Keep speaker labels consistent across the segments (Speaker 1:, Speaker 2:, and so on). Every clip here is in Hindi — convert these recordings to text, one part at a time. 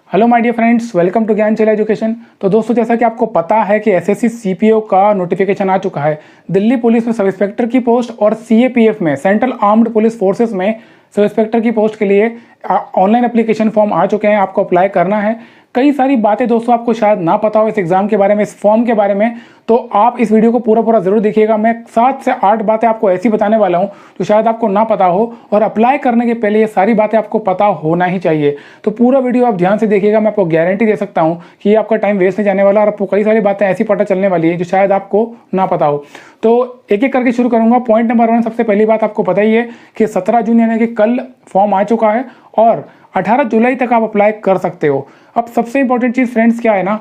Speaker 1: Hello my dear friends, welcome to Gyanchal education. तो दोस्तों, जैसा कि आपको पता है कि एसएससी सीपीओ का नोटिफिकेशन आ चुका है। दिल्ली पुलिस में सब इंस्पेक्टर की पोस्ट और सीएपीएफ में सेंट्रल आर्म्ड पुलिस फोर्सेस में सब इंस्पेक्टर की पोस्ट के लिए ऑनलाइन एप्लीकेशन फॉर्म आ चुके हैं। आपको अप्लाई करना है। कई सारी बातें दोस्तों आपको शायद ना पता हो इस एग्जाम के बारे में, इस फॉर्म के बारे में, तो आप इस वीडियो को पूरा जरूर देखिएगा। मैं 7 से 8 बातें आपको ऐसी बताने वाला हूं जो शायद आपको ना पता हो, और अप्लाई करने के पहले ये सारी बातें आपको पता होना ही चाहिए। तो पूरा वीडियो आप ध्यान से देखिएगा। मैं आपको गारंटी दे सकता हूं कि आपका टाइम वेस्ट नहीं जाने वाला, और आपको कई सारी बातें ऐसी पता चलने वाली है जो शायद आपको ना पता हो। तो एक एक करके शुरू करूंगा। पॉइंट नंबर 1, सबसे पहली बात आपको पता ही है कि 17 जून यानी कि कल फॉर्म आ चुका है और 18 जुलाई तक आप अप्लाई कर सकते हो। अब सबसे इंपॉर्टेंट चीज़ फ्रेंड्स क्या है ना,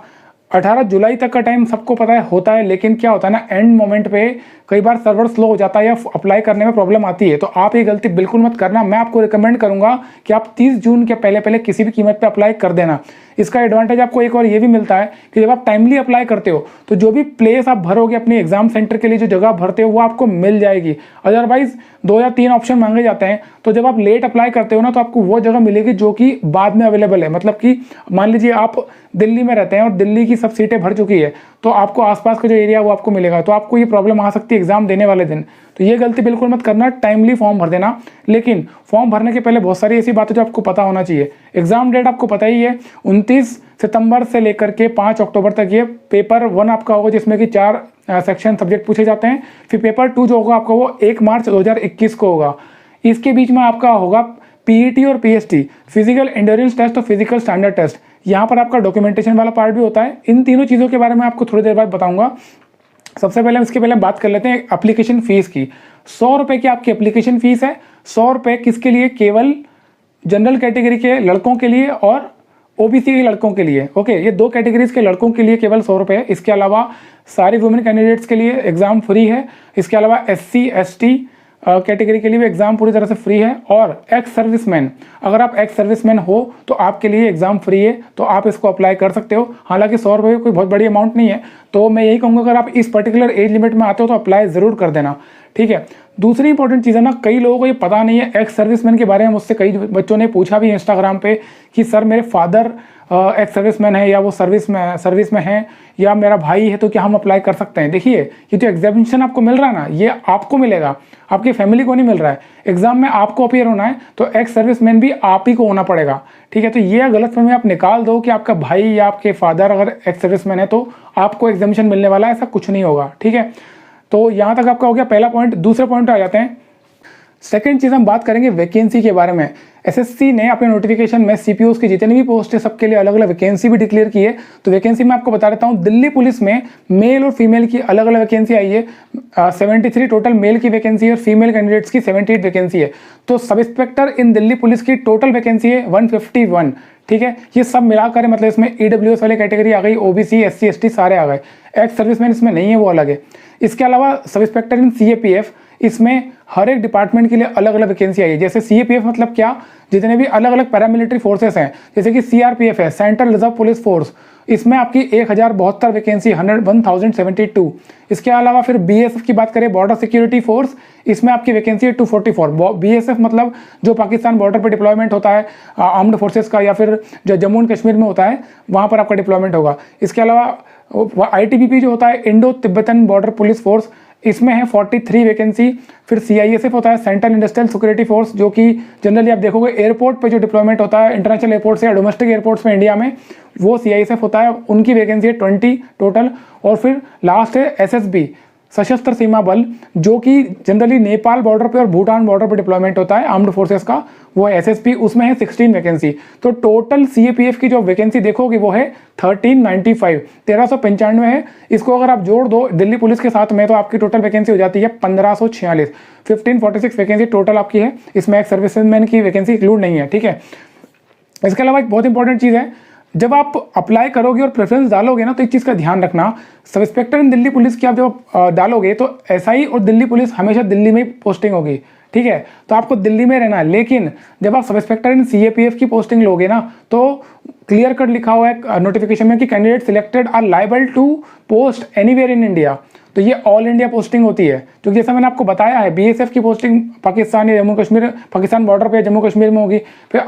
Speaker 1: 18 जुलाई तक का टाइम सबको पता है होता है, लेकिन क्या होता है ना, एंड मोमेंट पे कई बार सर्वर स्लो हो जाता है या अप्लाई करने में प्रॉब्लम आती है। तो आप ये गलती बिल्कुल मत करना। मैं आपको रिकमेंड करूंगा कि आप 30 जून के पहले किसी भी कीमत पे अप्लाई कर देना। इसका एडवांटेज आपको एक और ये भी मिलता है कि जब आप टाइमली अप्लाई करते हो तो जो भी प्लेस आप भरोगे अपने एग्जाम सेंटर के लिए, जो जगह भरते हो वो आपको मिल जाएगी। अदरवाइज 2 या 3 ऑप्शन मांगे जाते हैं, तो जब आप लेट अप्लाई करते हो ना, तो आपको वो जगह मिलेगी जो कि बाद में अवेलेबल है। मतलब कि मान लीजिए आप दिल्ली में रहते हैं और दिल्ली की सब सीटें भर चुकी है, तो आपको आसपास का जो एरिया वो आपको मिलेगा। तो आपको ये प्रॉब्लम आ सकती है एग्जाम देने वाले दिन। तो ये गलती बिल्कुल मत करना, टाइमली फॉर्म भर देना। लेकिन फॉर्म भरने के पहले बहुत सारी ऐसी बातें जो आपको पता होना चाहिए। एग्जाम डेट आपको पता ही है, 29 सितंबर से लेकर के 5 अक्टूबर तक ये पेपर 1 आपका होगा, जिसमें कि 4 सेक्शन सब्जेक्ट पूछे जाते हैं। फिर पेपर 2 जो होगा आपका वो 1 मार्च 2021 को होगा। इसके बीच में आपका होगा पीईटी और पीएसटी, फिजिकल एंड्योरेंस टेस्ट और फिजिकल स्टैंडर्ड टेस्ट। यहाँ पर आपका डॉक्यूमेंटेशन वाला पार्ट भी होता है। इन तीनों चीज़ों के बारे में आपको थोड़ी देर बाद बताऊंगा। सबसे पहले इसके पहले बात कर लेते हैं एप्लीकेशन फीस की। 100 रुपये की आपकी एप्लीकेशन फीस है। 100 रुपये किसके लिए? केवल जनरल कैटेगरी के लड़कों के लिए और ओबीसी के लड़कों के लिए। ओके, ये 2 कैटेगरीज के लड़कों के लिए केवल 100 रुपये है। इसके अलावा सारी वुमेन कैंडिडेट्स के लिए एग्जाम फ्री है। इसके अलावा SC ST कैटेगरी के लिए भी एग्जाम पूरी तरह से फ्री है। और एक्स सर्विसमैन, अगर आप एक्स सर्विसमैन हो तो आपके लिए एग्जाम फ्री है, तो आप इसको अप्लाई कर सकते हो। हालांकि 100 रुपये कोई बहुत बड़ी अमाउंट नहीं है, तो मैं यही कहूँगा अगर आप इस पर्टिकुलर एज लिमिट में आते हो तो अप्लाई ज़रूर कर देना, ठीक है। दूसरी इंपॉर्टेंट चीज़ है ना, कई लोगों को ये पता नहीं है एक्स सर्विसमैन के बारे में। मुझसे कई बच्चों ने पूछा भी इंस्टाग्राम पे कि सर मेरे फादर एक्स सर्विसमैन है या वो सर्विस में है, या मेरा भाई है, तो क्या हम अप्लाई कर सकते हैं? देखिए, ये जो एग्जामिनेशन आपको मिल रहा है ना, ये आपको मिलेगा, आपकी फैमिली को नहीं मिल रहा है। एग्जाम में आपको अपीयर होना है, तो एक्स सर्विसमैन भी आप ही को होना पड़ेगा, ठीक है। तो ये गलतफहमी आप निकाल दो कि आपका भाई या आपके फादर अगर एक्स सर्विसमैन है तो आपको एग्जामिनेशन मिलने वाला है, ऐसा कुछ नहीं होगा, ठीक है। तो यहाँ तक आपका हो गया पहला पॉइंट। दूसरे पॉइंट आ जाते हैं। सेकंड चीज़ हम बात करेंगे वैकेंसी के बारे में। एसएससी ने अपने नोटिफिकेशन में सीपीओस की जितनी भी पोस्ट है सबके लिए अलग अलग वैकेंसी भी डिक्लेयर की है। तो वैकेंसी में आपको बता देता हूँ, दिल्ली पुलिस में मेल और फीमेल की अलग अलग वैकेंसी आई है। 73 टोटल मेल की वैकेंसी है और फीमेल कैंडिडेट्स की 78 वैकेंसी है। तो सब इंस्पेक्टर इन दिल्ली पुलिस की टोटल वैकेंसी है 151, ठीक है। ये सब मिलाकर मतलब इसमें EWS वाली कैटेगरी आ गई, OBC SC ST सारे आ गए। एक्स सर्विसमैन इसमें नहीं है, वो अलग है। इसके अलावा सब इंस्पेक्टर इन CAPF, इसमें हर एक डिपार्टमेंट के लिए अलग अलग वैकेंसी आई है। जैसे CAPF मतलब क्या, जितने भी अलग अलग पैरामिलिट्री फोर्सेस हैं, जैसे कि CRPF है, सेंट्रल रिजर्व पुलिस फोर्स, इसमें आपकी 1072 वैकेंसी, 1072। इसके अलावा फिर BSF की बात करें, बॉर्डर सिक्योरिटी फोर्स, इसमें आपकी वैकेंसी है 244। BSF मतलब जो पाकिस्तान बॉर्डर पर डिप्लॉयमेंट होता है आर्म्ड फोर्सेस का, या फिर जो जम्मू एंड कश्मीर में होता है वहाँ पर आपका डिप्लॉयमेंट होगा। इसके अलावा ITBP जो होता है, Indo Tibetan border police force, इसमें है 43 वैकेंसी। फिर CISF होता है, सेंट्रल इंडस्ट्रियल सिक्योरिटी फोर्स, जो कि जनरली आप देखोगे एयरपोर्ट पे जो डिप्लॉयमेंट होता है, इंटरनेशनल एयरपोर्ट से या डोमेस्टिक एयरपोर्ट्स में इंडिया में, वो CISF होता है, उनकी वैकेंसी है 20 टोटल। और फिर लास्ट है SSB, सशस्त्र सीमा बल, जो कि जनरली नेपाल बॉर्डर पे और भूटान बॉर्डर पे डिप्लॉयमेंट होता है आर्म्ड फोर्सेस का, वो SSB, उसमें है 16 वैकेंसी। तो टोटल CAPF की जो वैकेंसी देखोगे वो है 1395, 1395 है। इसको अगर आप जोड़ दो दिल्ली पुलिस के साथ में तो आपकी टोटल वैकेंसी हो जाती है 1546, 1546 वैकेंसी टोटल आपकी है। इसमें एक सर्विसमैन की वैकेंसी इंक्लूड नहीं है, ठीक है। इसके अलावा एक बहुत इंपॉर्टेंट चीज़ है, जब आप अप्लाई करोगे और प्रेफरेंस डालोगे ना, तो एक चीज़ का ध्यान रखना, सब इंस्पेक्टर इन दिल्ली पुलिस की आप जब डालोगे तो SI और दिल्ली पुलिस हमेशा दिल्ली में पोस्टिंग होगी, ठीक है। तो आपको दिल्ली में रहना है। लेकिन जब आप सब इंस्पेक्टर इन CAPF की पोस्टिंग लोगे ना, तो क्लियर कट लिखा हुआ है नोटिफिकेशन में कि candidate selected are liable to post anywhere in India. तो ये ऑल इंडिया पोस्टिंग होती है, क्योंकि जैसा मैंने आपको बताया है बीएसएफ की पोस्टिंग पाकिस्तान या जम्मू कश्मीर, पाकिस्तान बॉर्डर पे, जम्मू कश्मीर में होगी, फिर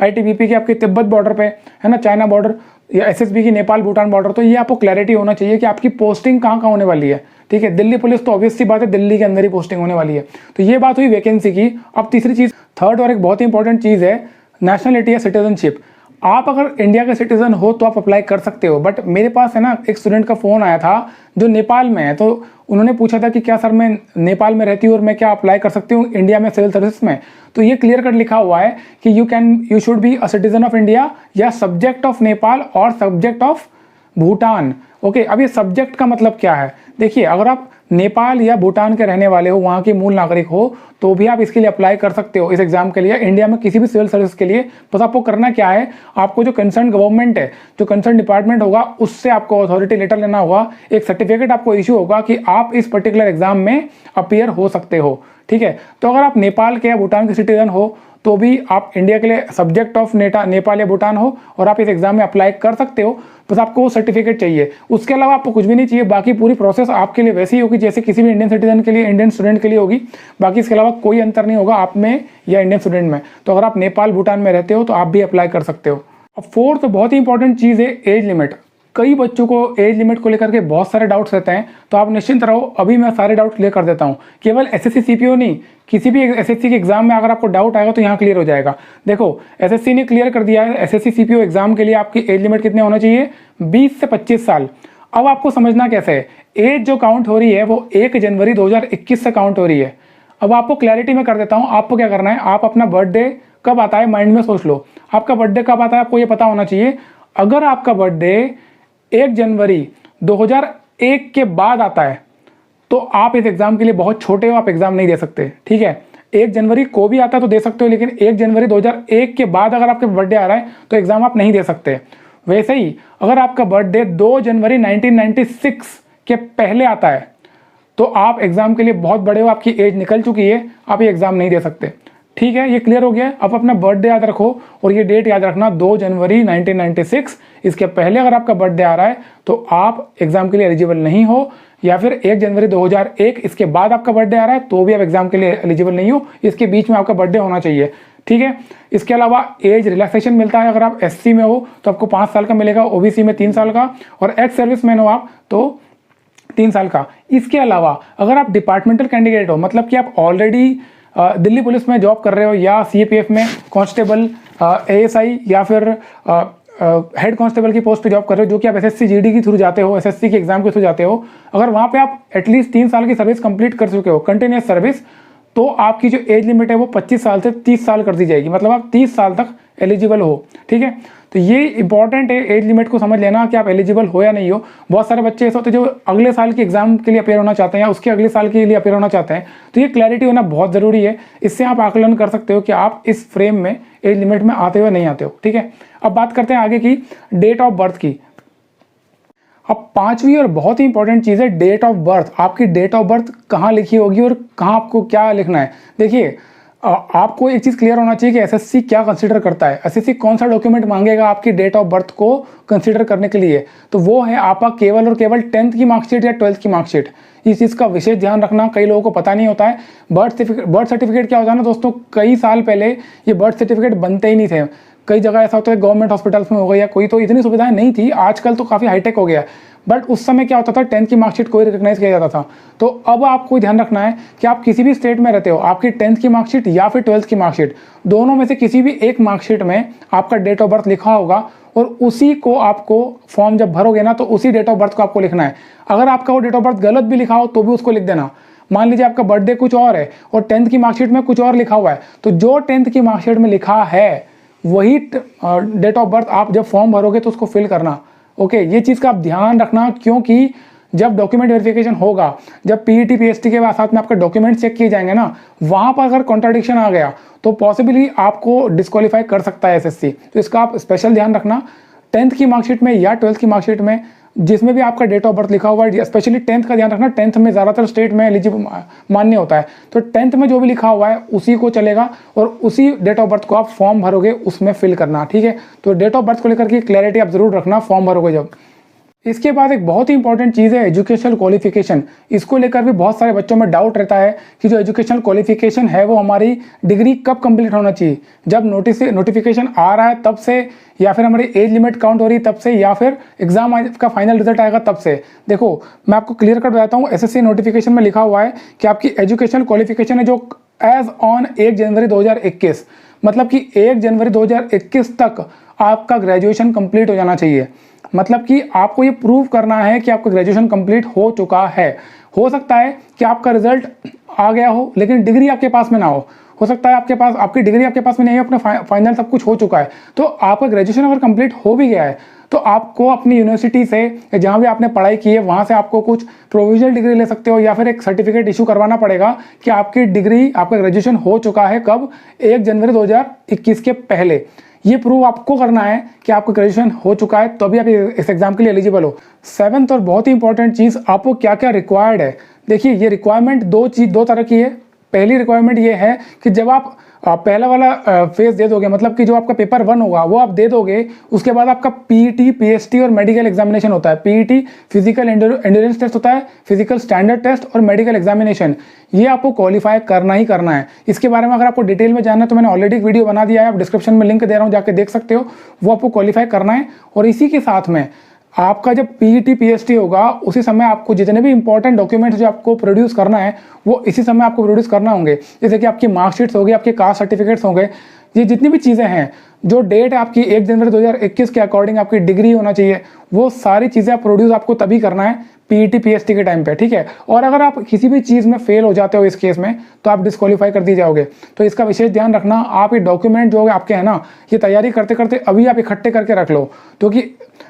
Speaker 1: आईटीबीपी की आपकी तिब्बत बॉर्डर पे है ना, चाइना बॉर्डर, या एसएसबी की नेपाल भूटान बॉर्डर। तो ये आपको क्लैरिटी होना चाहिए कि आपकी पोस्टिंग कहाँ कहाँ होने वाली है, ठीक है। दिल्ली पुलिस तो ऑब्वियस सी बात है, दिल्ली के अंदर ही पोस्टिंग होने वाली है। तो ये बात हुई वैकेंसी की। अब तीसरी चीज़, थर्ड और एक बहुत ही इंपॉर्टेंट चीज़ है नेशनलिटी या सिटीजनशिप। आप अगर इंडिया के सिटीजन हो तो आप अप्लाई कर सकते हो, बट मेरे पास है ना एक स्टूडेंट का फ़ोन आया था जो नेपाल में है, तो उन्होंने पूछा था कि क्या सर मैं नेपाल में रहती हूँ और मैं क्या अप्लाई कर सकती हूँ इंडिया में सिविल सर्विस में। तो ये क्लियर कट लिखा हुआ है कि you should be a citizen of India या सब्जेक्ट ऑफ नेपाल और सब्जेक्ट ऑफ भूटान। ओके, अब ये सब्जेक्ट का मतलब क्या है? देखिए, अगर आप नेपाल या भूटान के रहने वाले हो, वहाँ के मूल नागरिक हो, तो भी आप इसके लिए अप्लाई कर सकते हो इस एग्जाम के लिए, इंडिया में किसी भी सिविल सर्विस के लिए। बस आपको करना क्या है, आपको जो कंसर्न गवर्नमेंट है, जो कंसर्न डिपार्टमेंट होगा, उससे आपको अथॉरिटी लेटर लेना होगा, एक सर्टिफिकेट आपको इशू होगा कि आप इस पर्टिकुलर एग्जाम में अपीयर हो सकते हो, ठीक है। तो अगर आप नेपाल के या भूटान के सिटीजन हो तो भी आप इंडिया के लिए सब्जेक्ट ऑफ नेपाल या भूटान हो और आप इस एग्जाम में अप्लाई कर सकते हो। बस आपको वो सर्टिफिकेट चाहिए, उसके अलावा आपको कुछ भी नहीं चाहिए। बाकी पूरी प्रोसेस आपके लिए वैसी ही होगी जैसे किसी भी इंडियन सिटीजन के लिए, इंडियन स्टूडेंट के लिए होगी। बाकी इसके अलावा कोई अंतर नहीं होगा आप में या इंडियन स्टूडेंट में। तो अगर आप नेपाल भूटान में रहते हो तो आप भी अप्लाई कर सकते हो। अब फोर्थ बहुत ही इंपॉर्टेंट चीज़ है एज लिमिट। कई बच्चों को एज लिमिट को लेकर के बहुत सारे डाउट्स रहते हैं, तो आप निश्चिंत रहो, अभी मैं सारे डाउट क्लियर कर देता हूँ। केवल एसएससी सीपीओ नहीं, किसी भी एसएससी के एग्जाम में अगर आपको डाउट आएगा तो यहाँ क्लियर हो जाएगा। देखो, एसएससी ने क्लियर कर दिया है, एसएससी सीपीओ एग्जाम के लिए आपकी एज लिमिट कितने होना चाहिए, 20 से 25 साल। अब आपको समझना कैसे है, एज जो काउंट हो रही है वो 1 जनवरी 2021 से काउंट हो रही है। अब आपको क्लैरिटी में कर देता हूँ, आपको क्या करना है, आप अपना बर्थडे कब आता है माइंड में सोच लो। आपका बर्थडे कब आता है आपको ये पता होना चाहिए। अगर आपका बर्थडे 1 जनवरी 2001 के बाद आता है तो आप इस एग्जाम के लिए बहुत छोटे हो, आप एग्जाम नहीं दे सकते, ठीक है। 1 जनवरी को भी आता तो दे सकते हो, लेकिन 1 जनवरी 2001 के बाद अगर आपके बर्थडे आ रहा है तो एग्जाम आप नहीं दे सकते। वैसे ही अगर आपका बर्थडे 2 जनवरी 1996 के पहले आता है तो आप एग्जाम के लिए बहुत बड़े हो, आपकी एज निकल चुकी है, आप ये एग्जाम नहीं दे सकते, ठीक है। ये क्लियर हो गया। अब अपना बर्थडे याद रखो और ये डेट याद रखना, 2 जनवरी 1996। इसके पहले अगर आपका बर्थडे आ रहा है तो आप एग्जाम के लिए एलिजिबल नहीं हो, या फिर 1 जनवरी 2001 इसके बाद आपका बर्थडे आ रहा है तो भी आप एग्जाम के लिए एलिजिबल नहीं हो। इसके बीच में आपका बर्थडे होना चाहिए, ठीक है। इसके अलावा एज रिलैक्सेशन मिलता है, अगर आप एससी में हो तो आपको 5 साल का मिलेगा, ओबीसी में 3 साल का, और एक्स सर्विस मैन हो आप तो 3 साल का। इसके अलावा अगर आप डिपार्टमेंटल कैंडिडेट हो, मतलब कि आप ऑलरेडी दिल्ली पुलिस में जॉब कर रहे हो या सीएपीएफ में कांस्टेबल, एएसआई या फिर हेड कांस्टेबल की पोस्ट पे जॉब कर रहे हो, जो कि आप एसएससी जीडी के थ्रू जाते हो, एसएससी के एग्जाम के थ्रू जाते हो, अगर वहाँ पे आप एटलीस्ट 3 साल की सर्विस कंप्लीट कर चुके हो, कंटिन्यूस सर्विस, तो आपकी जो एज लिमिट है वो 25 साल से 30 साल कर दी जाएगी, मतलब आप 30 साल तक एलिजिबल हो, ठीक है। तो ये इंपॉर्टेंट है, एज लिमिट को समझ लेना कि आप एलिजिबल हो या नहीं हो। बहुत सारे बच्चे ऐसे होते हैं जो अगले साल के एग्जाम के लिए अपेयर होना चाहते हैं या उसके अगले साल के लिए अपेयर होना चाहते हैं, तो ये क्लैरिटी होना बहुत ज़रूरी है। इससे आप आकलन कर सकते हो कि आप इस फ्रेम में एज लिमिट में आते हो या नहीं आते हो, ठीक है। अब बात करते हैं आगे की, डेट ऑफ बर्थ की। अब 5वीं और बहुत ही इंपॉर्टेंट चीज़ है डेट ऑफ बर्थ। आपकी डेट ऑफ बर्थ कहाँ लिखी होगी और कहाँ आपको क्या लिखना है। देखिए, आपको एक चीज़ क्लियर होना चाहिए कि एसएससी क्या कंसीडर करता है, एसएससी कौन सा डॉक्यूमेंट मांगेगा आपकी डेट ऑफ बर्थ को कंसीडर करने के लिए। तो वो है आपका केवल और केवल 10th की मार्कशीट या 12th की मार्कशीट। इस चीज़ का विशेष ध्यान रखना, कई लोगों को पता नहीं होता है। बर्थ सर्टिफिकेट क्या होता है ना दोस्तों, कई साल पहले ये बर्थ सर्टिफिकेट बनते ही नहीं थे। कई जगह ऐसा होता है गवर्नमेंट हॉस्पिटल्स में हो गया या कोई, तो इतनी सुविधाएं नहीं थी। आजकल तो काफ़ी हाईटेक हो गया, बट उस समय क्या होता था, 10th की मार्कशीट कोई रिकॉग्नाइज किया जाता था। तो अब आपको ध्यान रखना है कि आप किसी भी स्टेट में रहते हो, आपकी 10th की मार्कशीट या फिर 12th की मार्कशीट, दोनों में से किसी भी एक मार्कशीट में आपका डेट ऑफ बर्थ लिखा होगा और उसी को आपको फॉर्म जब भरोगे ना तो उसी डेट ऑफ बर्थ को आपको लिखना है। अगर आपका वो डेट ऑफ बर्थ गलत भी लिखा हो तो भी उसको लिख देना। मान लीजिए आपका बर्थडे कुछ और है और 10th की मार्कशीट में कुछ और लिखा हुआ है, तो जो 10th की मार्कशीट में लिखा है वही डेट ऑफ बर्थ आप जब फॉर्म भरोगे तो उसको फिल करना। ओके, ये चीज़ का आप ध्यान रखना, क्योंकि जब डॉक्यूमेंट वेरिफिकेशन होगा, जब पीईटी पीएसटी के बाद साथ में आपके डॉक्यूमेंट चेक किए जाएंगे ना, वहाँ पर अगर कॉन्ट्राडिक्शन आ गया तो पॉसिबली आपको डिस्क्वालीफाई कर सकता है एसएससी। तो इसका आप स्पेशल ध्यान रखना। 10th की मार्कशीट में या 12th की मार्कशीट में जिसमें भी आपका डेट ऑफ बर्थ लिखा हुआ है, स्पेशली 10th का ध्यान रखना। 10th में ज़्यादातर स्टेट में एलिजिबल मान्य होता है, तो 10th में जो भी लिखा हुआ है उसी को चलेगा और उसी डेट ऑफ बर्थ को आप फॉर्म भरोगे उसमें फिल करना, ठीक है। तो डेट ऑफ बर्थ को लेकर के क्लैरिटी आप जरूर रखना फॉर्म भरोगे जब। इसके बाद एक बहुत ही इंपॉर्टेंट चीज़ है एजुकेशनल क्वालिफिकेशन। इसको लेकर भी बहुत सारे बच्चों में डाउट रहता है कि जो एजुकेशनल क्वालिफिकेशन है वो हमारी डिग्री कब कंप्लीट होना चाहिए, जब नोटिफिकेशन आ रहा है तब से, या फिर हमारी एज लिमिट काउंट हो रही है तब से, या फिर एग्जाम का फाइनल रिजल्ट आएगा तब से। देखो मैं आपको क्लियर कट बताता हूँ, एसएससी नोटिफिकेशन में लिखा हुआ है कि आपकी एजुकेशनल क्वालिफिकेशन है जो एज ऑन 1 जनवरी 2021, मतलब कि 1 जनवरी 2021 तक आपका ग्रेजुएशन कंप्लीट हो जाना चाहिए। मतलब कि आपको ये प्रूव करना है कि आपका ग्रेजुएशन कंप्लीट हो चुका है। हो सकता है कि आपका रिजल्ट आ गया हो लेकिन डिग्री आपके पास में ना हो सकता है आपकी डिग्री आपके पास में नहीं है, अपना फाइनल सब कुछ हो चुका है, तो आपका ग्रेजुएशन अगर कंप्लीट हो भी गया है तो आपको अपनी यूनिवर्सिटी से या जहाँ भी आपने पढ़ाई की है वहाँ से आपको कुछ प्रोविजनल डिग्री ले सकते हो या फिर एक सर्टिफिकेट इशू करवाना पड़ेगा कि आपकी डिग्री, आपका ग्रेजुएशन हो चुका है कब, 1 जनवरी 2021 के पहले। ये प्रूव आपको करना है कि आपका ग्रेजुएशन हो चुका है तो अभी आप इस एग्जाम के लिए एलिजिबल हो। 7th और बहुत ही इंपॉर्टेंट चीज़, आपको क्या क्या रिक्वायर्ड है। देखिए ये रिक्वायरमेंट दो तरह की है। पहली रिक्वायरमेंट ये है कि जब आप पहला वाला फेज दे दोगे, मतलब कि जो आपका पेपर 1 होगा वो आप दे दोगे, उसके बाद आपका पीईटी, पीएसटी और मेडिकल एग्जामिनेशन होता है। पीईटी फिजिकल एंड्योरेंस टेस्ट होता है, फिजिकल स्टैंडर्ड टेस्ट और मेडिकल एग्जामिनेशन, ये आपको क्वालिफाई करना ही करना है। इसके बारे में अगर आपको डिटेल में जानना है तो मैंने ऑलरेडी एक वीडियो बना दिया है, आप डिस्क्रिप्शन में लिंक दे रहा हूँ, जाके देख सकते हो। वो आपको क्वालिफाई करना है। और इसी के साथ में आपका जब पीईटी पीएसटी होगा उसी समय आपको जितने भी इंपॉर्टेंट डॉक्यूमेंट्स जो आपको प्रोड्यूस करना है वो इसी समय आपको प्रोड्यूस करना होंगे। जैसे कि आपकी मार्कशीट्स होगी, आपके कास्ट सर्टिफिकेट्स होंगे, ये जितनी भी चीज़ें हैं, जो डेट है आपकी 1 जनवरी 2021 के अकॉर्डिंग आपकी डिग्री होना चाहिए, वो सारी चीज़ें आप प्रोड्यूस आपको तभी करना है पीईटी पीएसटी के टाइम पे, ठीक है। और अगर आप किसी भी चीज़ में फेल हो जाते हो इस केस में तो आप डिस्क्वालीफाई कर दिए जाओगे। तो इसका विशेष ध्यान रखना। आप ये डॉक्यूमेंट जो आपके हैं ना, ये तैयारी करते करते अभी आप इकट्ठे करके रख लो, क्योंकि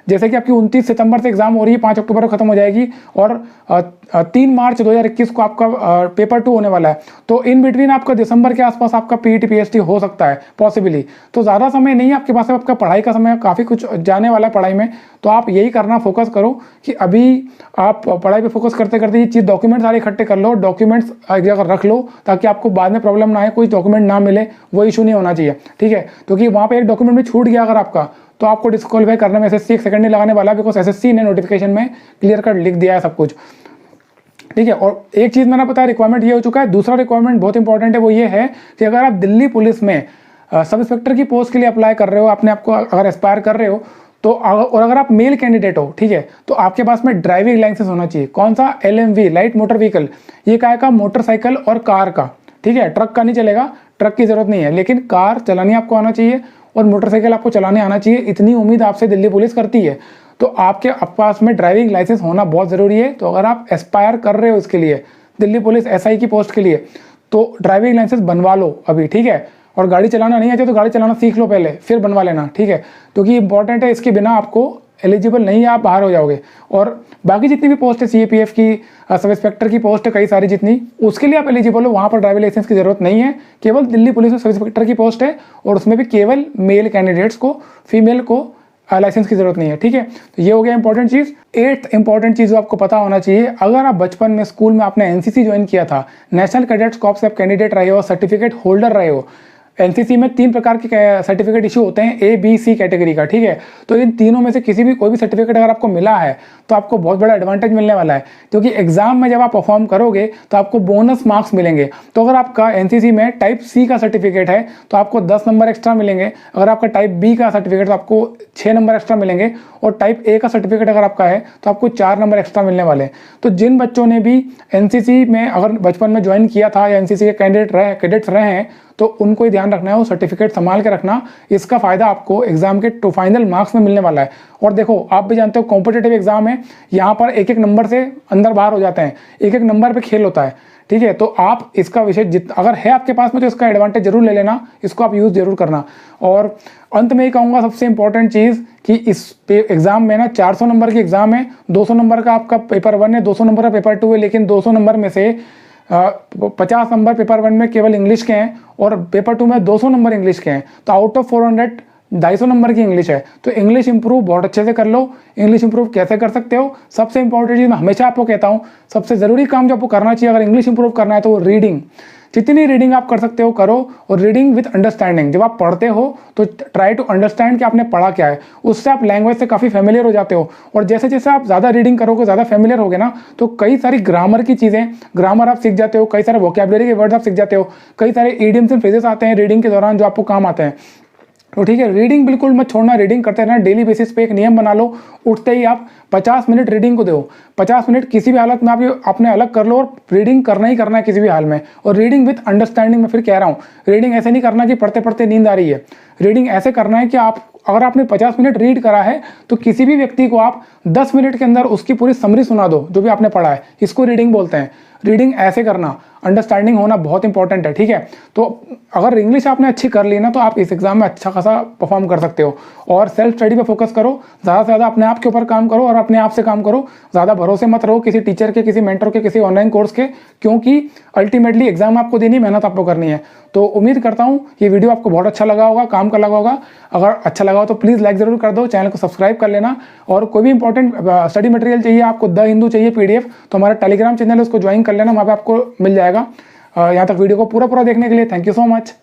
Speaker 1: जैसे कि आपकी 29 सितंबर से एग्जाम हो रही है, 5 अक्टूबर को खत्म हो जाएगी और 3 मार्च 2021 को आपका पेपर 2 होने वाला है। तो इन बिटवीन आपका दिसंबर के आसपास आपका पीईटी पीएसटी हो सकता है पॉसिबली। तो ज़्यादा समय नहीं है आपके पास, आपका पढ़ाई का समय काफ़ी कुछ जाने वाला है पढ़ाई में। तो आप यही करना, फोकस करो कि अभी आप पढ़ाई पे फोकस करते करते ये चीज़ डॉक्यूमेंट सारे इकट्ठे कर लो, डॉक्यूमेंट्स एक जगह रख लो ताकि आपको बाद में प्रॉब्लम ना आए, कोई डॉक्यूमेंट ना मिले, वो इशू नहीं होना चाहिए, ठीक है। क्योंकि वहाँ पे एक डॉक्यूमेंट भी छूट गया अगर आपका, तो आपको डिस्क्वालीफाई करने में एसएससी 1 सेकंड नहीं लगाने वाला, बिकॉज एसएससी ने नोटिफिकेशन में क्लियर कट लिख दिया है सब कुछ, ठीक है। और एक चीज़ मैंने बताया, रिक्वायरमेंट ये हो चुका है। दूसरा रिक्वायरमेंट बहुत इंपॉर्टेंट है, वो ये है कि अगर आप दिल्ली पुलिस में सब इंस्पेक्टर की पोस्ट के लिए अप्लाई कर रहे हो, अपने आपको अगर एस्पायर कर रहे हो तो, और अगर आप मेल कैंडिडेट हो, ठीक है, तो आपके पास में ड्राइविंग लाइसेंस होना चाहिए। कौन सा? LMV, light motor vehicle. ये क्या का? मोटरसाइकिल और कार का, ठीक है। ट्रक का नहीं चलेगा, ट्रक की जरूरत नहीं है, लेकिन कार चलानी आपको आना चाहिए और मोटरसाइकिल आपको चलाने आना चाहिए। इतनी उम्मीद आपसे दिल्ली पुलिस करती है। तो आपके पास में ड्राइविंग लाइसेंस होना बहुत ज़रूरी है। तो अगर आप एस्पायर कर रहे हो इसके लिए, दिल्ली पुलिस SI की पोस्ट के लिए, तो ड्राइविंग लाइसेंस बनवा लो अभी, ठीक है। और गाड़ी चलाना नहीं आती तो गाड़ी चलाना सीख लो पहले, फिर बनवा लेना, ठीक है। क्योंकि इंपॉर्टेंट है, इसके बिना आपको एलिजिबल नहीं है, आप बाहर हो जाओगे। और बाकी जितनी भी पोस्ट है, CAPF की, सब इंस्पेक्टर की पोस्ट है कई सारी जितनी, उसके लिए आप एलिजिबल हो, वहाँ पर ड्राइविंग लाइसेंस की जरूरत नहीं है। केवल दिल्ली पुलिस में सब इंस्पेक्टर की पोस्ट है और उसमें भी केवल मेल कैंडिडेट्स को, फीमेल को लाइसेंस की जरूरत नहीं है, ठीक है। तो ये हो गया इंपॉर्टेंट चीज़। 8th इंपॉर्टेंट चीज़ जो आपको पता होना चाहिए, अगर आप बचपन में स्कूल में आपने NCC ज्वाइन किया था, नेशनल कैडेट्स कॉर्प्स से आप कैंडिडेट रहे हो, सर्टिफिकेट होल्डर रहे हो। NCC में 3 प्रकार के सर्टिफिकेट इशू होते हैं, A, B, C कैटेगरी का, ठीक है। तो इन तीनों में से कोई भी सर्टिफिकेट अगर आपको मिला है तो आपको बहुत बड़ा एडवांटेज मिलने वाला है, क्योंकि एग्जाम में जब आप परफॉर्म करोगे तो आपको बोनस मार्क्स मिलेंगे। तो अगर आपका NCC में टाइप C का सर्टिफिकेट है तो आपको 10 नंबर एक्स्ट्रा मिलेंगे। अगर आपका टाइप B का सर्टिफिकेट तो आपको 6 नंबर एक्स्ट्रा मिलेंगे। और टाइप A का सर्टिफिकेट अगर आपका है तो आपको 4 नंबर एक्स्ट्रा मिलने वाले हैं। तो जिन बच्चों ने भी NCC में अगर बचपन में ज्वाइन किया था या NCC के कैडेट्स रहे हैं तो उनको ही ध्यान रखना है, वो सर्टिफिकेट संभाल के रखना। इसका फायदा आपको एग्जाम के फाइनल मार्क्स में मिलने वाला है। और देखो, आप भी जानते हो कॉम्पिटेटिव एग्जाम है, यहाँ पर एक एक नंबर से अंदर बाहर हो जाते हैं, एक एक नंबर पे खेल होता है, ठीक है। तो आप इसका विषय अगर है आपके पास में तो इसका एडवांटेज जरूर ले लेना, इसको आप यूज़ जरूर करना। और अंत में ही कहूँगा सबसे इंपॉर्टेंट चीज़ कि इस एग्जाम में ना 400 नंबर की एग्जाम है, 200 नंबर का आपका पेपर 1 है, 200 नंबर का पेपर 2 है, लेकिन 200 नंबर में से 50 नंबर पेपर 1 में केवल इंग्लिश के हैं और पेपर 2 में 200 नंबर इंग्लिश के हैं। तो आउट ऑफ 400 250 नंबर की इंग्लिश है। तो इंग्लिश इंप्रूव बहुत अच्छे से कर लो। इंग्लिश इंप्रूव कैसे कर सकते हो? सबसे इंपॉर्टेंट चीज़ मैं हमेशा आपको कहता हूँ, सबसे ज़रूरी काम जो आपको करना चाहिए अगर इंग्लिश इंप्रूव करना है तो वो रीडिंग। जितनी रीडिंग आप कर सकते हो करो, और रीडिंग विथ अंडरस्टैंडिंग। जब आप पढ़ते हो तो ट्राई टू अंडरस्टैंड कि आपने पढ़ा क्या है, उससे आप लैंग्वेज से काफ़ी फेमिलियर हो जाते हो। और जैसे जैसे आप ज़्यादा रीडिंग करोगे, ज़्यादा फेमिलियर होगे ना, तो कई सारी ग्रामर की चीज़ें, ग्रामर आप सीख जाते हो, कई सारे वोकैबुलरी के वर्ड्स आप सीख जाते हो, कई सारे इडियम्स एंड फ्रेजेस आते हैं रीडिंग के दौरान जो आपको काम आते हैं। तो ठीक है, रीडिंग बिल्कुल मत छोड़ना, रीडिंग करते रहना। डेली बेसिस पे एक नियम बना लो, उठते ही आप 50 मिनट रीडिंग को दो। 50 मिनट किसी भी हालत में आप अपने अलग कर लो, और रीडिंग करना ही करना है किसी भी हाल में। और रीडिंग विथ अंडरस्टैंडिंग, मैं फिर कह रहा हूँ, रीडिंग ऐसे नहीं करना कि पढ़ते पढ़ते नींद आ रही है। रीडिंग ऐसे करना है कि आप, अगर आपने 50 मिनट रीड करा है तो किसी भी व्यक्ति को आप 10 मिनट के अंदर उसकी पूरी समरी सुना दो जो भी आपने पढ़ा है। इसको रीडिंग बोलते हैं। रीडिंग ऐसे करना, अंडरस्टैंडिंग होना बहुत इंपॉर्टेंट है, ठीक है। तो अगर इंग्लिश आपने अच्छी कर ली ना, तो आप इस एग्जाम में अच्छा खासा परफॉर्म कर सकते हो। और सेल्फ स्टडी पे फोकस करो, ज़्यादा से ज़्यादा अपने आप के ऊपर काम करो और अपने आप से काम करो। ज़्यादा भरोसे मत रहो किसी टीचर के, किसी मेंटर के, किसी ऑनलाइन कोर्स के, क्योंकि अल्टीमेटली एग्जाम आपको देनी, मेहनत आपको करनी है। तो उम्मीद करता हूँ ये वीडियो आपको बहुत अच्छा लगा होगा, काम का लगा होगा। अगर अच्छा लगा हो तो प्लीज़ लाइक ज़रूर कर दो, चैनल को सब्सक्राइब कर लेना। और कोई भी इंपॉर्टेंट स्टडी मटेरियल चाहिए आपको, द हिंदू चाहिए PDF, तो हमारा टेलीग्राम चैनल है, उसको ज्वाइन कर लेना, वहाँ पे आपको मिल जाएगा। यहाँ तक वीडियो को पूरा देखने के लिए थैंक यू सो मच।